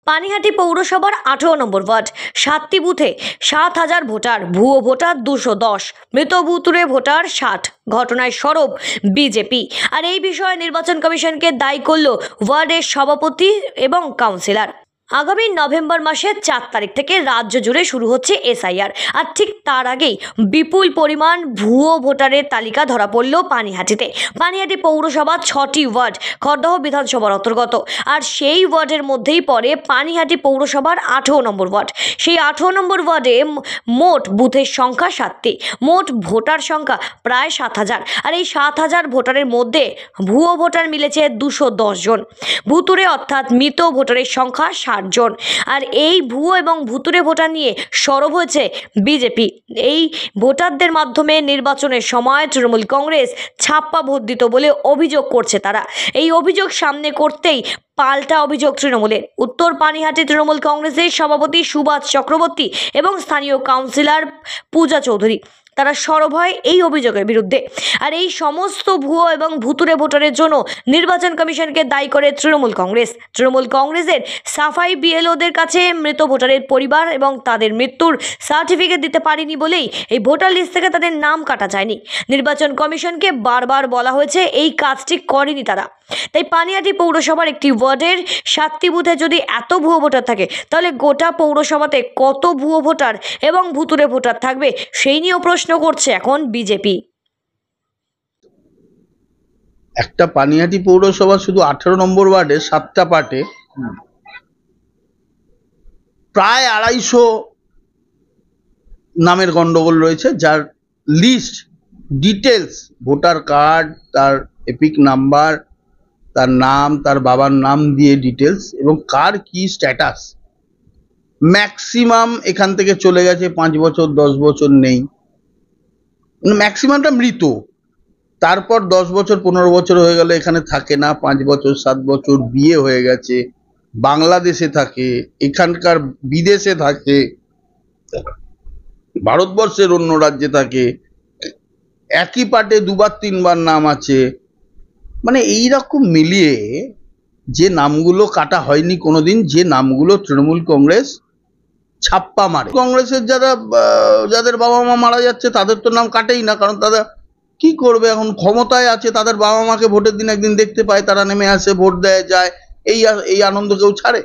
পানিহাটি পৌরসভার 18 নম্বর ওয়ার্ড 7টি বুথে 7,000 ভোটার, ভুয়ো ভোটার 210, মৃত বুতুরে ভোটার 60। ঘটনায় সরব বিজেপি। আর এই বিষয়ে নির্বাচন কমিশনকে দায়ী করল ওয়ার্ডের সভাপতি এবং কাউন্সিলর। আগামী নভেম্বর মাসের 4 তারিখ থেকে রাজ্য জুড়ে শুরু হচ্ছে এসআইআর। আর ঠিক তার আগেই বিপুল পরিমাণ ভুয়ো ভোটারের তালিকা ধরা পড়ল পানিহাটিতে। পানিহাটি পৌরসভা 6টি ওয়ার্ড খড়দহ বিধানসভার অন্তর্গত। আর সেই ওয়ার্ডের মধ্যেই পড়ে পানিহাটি পৌরসভার 18 নম্বর ওয়ার্ড। সেই 18 নম্বর ওয়ার্ডে মোট বুথের সংখ্যা 7টি, মোট ভোটার সংখ্যা প্রায় 7,000। আর এই 7,000 ভোটারের মধ্যে ভুয়ো ভোটার মিলেছে 210 জন। ভুতুরে অর্থাৎ মৃত ভোটারের সংখ্যা 60 জন। আর এই ভুয়ো এবং ভুতুরে ভোটার নিয়ে সরব হয়েছে বিজেপি। এই ভোটারদের মাধ্যমে নির্বাচনের সময় তৃণমূল কংগ্রেস ছাপ্পা ভোট দিত বলে অভিযোগ করছে তারা। এই অভিযোগ সামনে করতেই পাল্টা অভিযোগ তৃণমূলের। উত্তর পানিহাটি তৃণমূল কংগ্রেসের সভাপতি সুভাষ চক্রবর্তী এবং স্থানীয় কাউন্সিলর পূজা চৌধুরী তারা সরব হয় এই অভিযোগের বিরুদ্ধে। আর এই সমস্ত ভুয়ো এবং ভুতুরে ভোটারের জন্য নির্বাচন কমিশনকে দায়ী করে তৃণমূল কংগ্রেস। তৃণমূল কংগ্রেসের সাফাই বিএলওদের কাছে মৃত ভোটারের পরিবার এবং তাদের মৃত্যুর সার্টিফিকেট দিতে পারেনি বলেই এই ভোটার লিস্ট থেকে তাদের নাম কাটা যায়নি। নির্বাচন কমিশনকে বারবার বলা হয়েছে এই কাজটি করেনি তারা। তাই পানিহাটি পৌরসভার একটি ওয়ার্ডের 7টি বুথে যদি এত ভুয়ো ভোটার থাকে, তাহলে গোটা পৌরসভাতে কত ভুয়ো ভোটার এবং ভুতুরে ভোটার থাকবে সেই নিয়েও প্রশ্ন করছে এখন বিজেপি। একটা পানিহাটি পৌরসভা শুধু 18 নম্বর ওয়ার্ডে 7টা পার্টে প্রায় 250 নামের গন্ডগোল রয়েছে, যার লিস্ট ডিটেলস, ভোটার কার্ড, তার এপিক নাম্বার, তার নাম, তার বাবার নাম দিয়ে ডিটেলস এবং কার কি স্ট্যাটাস, ম্যাক্সিমাম এখান থেকে চলে গেছে 5 বছর 10 বছর নেই, ম্যাক্সিমামটা মৃত। তারপর 10 বছর 15 বছর হয়ে গেল এখানে থাকে না, 5 বছর 7 বছর বিয়ে হয়ে গেছে, বাংলাদেশে থাকে, এখানকার বিদেশে থাকে, ভারতবর্ষের অন্য রাজ্যে থাকে, একই পার্টে 2বার 3বার নাম আছে। মানে এইরকম মিলিয়ে যে নামগুলো কাটা হয়নি কোনোদিন, যে নামগুলো তৃণমূল কংগ্রেস ছাপ্পা মারে, কংগ্রেসের যাদের বাবা মা মারা যাচ্ছে তাদের তো নাম কাটেই না, কারণ তারা কি করবে, এখন ক্ষমতায় আছে, তাদের বাবা মাকে ভোটের দিন একদিন দেখতে পায়, তারা নেমে আসে, ভোট দেয়, যায়, এই আনন্দ কেউ ছাড়ে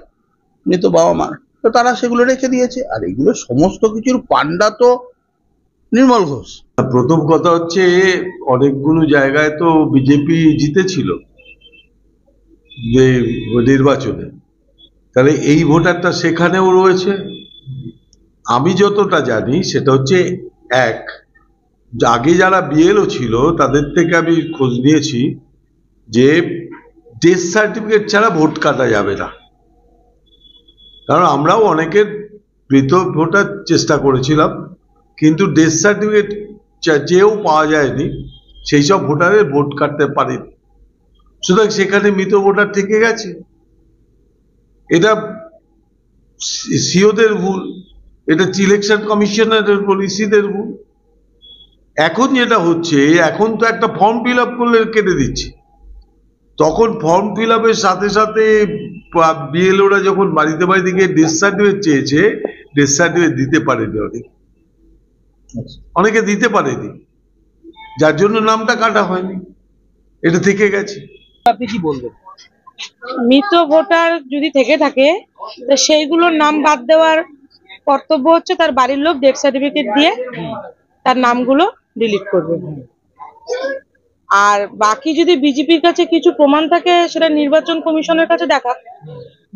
মৃত বাবা মার, তো তারা সেগুলো রেখে দিয়েছে। আর এগুলো সমস্ত কিছুর পান্ডা তো নির্মল ঘোষ। প্রথম কথা হচ্ছে অনেকগুলো জায়গায় তো বিজেপি জিতেছিল যে নির্বাচনে, তাহলে এই ভোটারটা সেখানেও রয়েছে। আমি যতটা জানি সেটা হচ্ছে আগে যারা বিএলও ছিল তাদের থেকে আমি খোঁজ নিয়েছি যে ডেথ সার্টিফিকেট ছাড়া ভোট কাটা যাবে না, কারণ আমরাও অনেকের মৃত ভোটার চেষ্টা করেছিলাম, কিন্তু ডেথ সার্টিফিকেট চেয়েও পাওয়া যায়নি, সেই সব ভোটারের ভোট কাটতে পারেনি, সুতরাং সেখানে মৃত ভোটার থেকে গেছে। এটা সিওদের ভুল, এটা ইলেকশন কমিশনারের পলিসিদের ভুল। এখন যেটা হচ্ছে, এখন তো একটা ফর্ম ফিল আপ করলে কেটে দিচ্ছে, তখন ফর্ম ফিল আপের সাথে সাথে বিএলওরা যখন বাড়িতে বাড়িতে গিয়ে ডেথ সার্টিফিকেট চেয়েছে, ডেথ সার্টিফিকেট দিতে পারেনি, অনেকে দিতে পারেনি, যার জন্য নামটা কাটা হয়নি, এটা থেকে গেছে। আপনি কি বলবেন? মৃত ভোটার যদি থেকে থাকে সেইগুলোর নাম বাদ দেওয়ার কর্তব্য হচ্ছে তার বাড়ির লোক ডেথ সার্টিফিকেট দিয়ে তার নামগুলো ডিলিট করবে। আর বাকি যদি বিজেপির কাছে কিছু প্রমাণ থাকে সেটা নির্বাচন কমিশনের কাছে দেখা।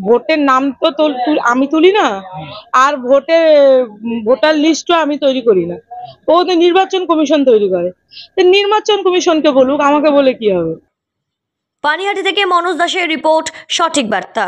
ভোটের নাম তো আমি তুলি না, আর ভোটার লিস্টও আমি তৈরি করি না, ও তো নির্বাচন কমিশন তৈরি করে। নির্বাচন কমিশনকে বলুক, আমাকে বলে কি হবে। পানিহাটি থেকে মনোজ দাসের রিপোর্ট, সঠিক বার্তা।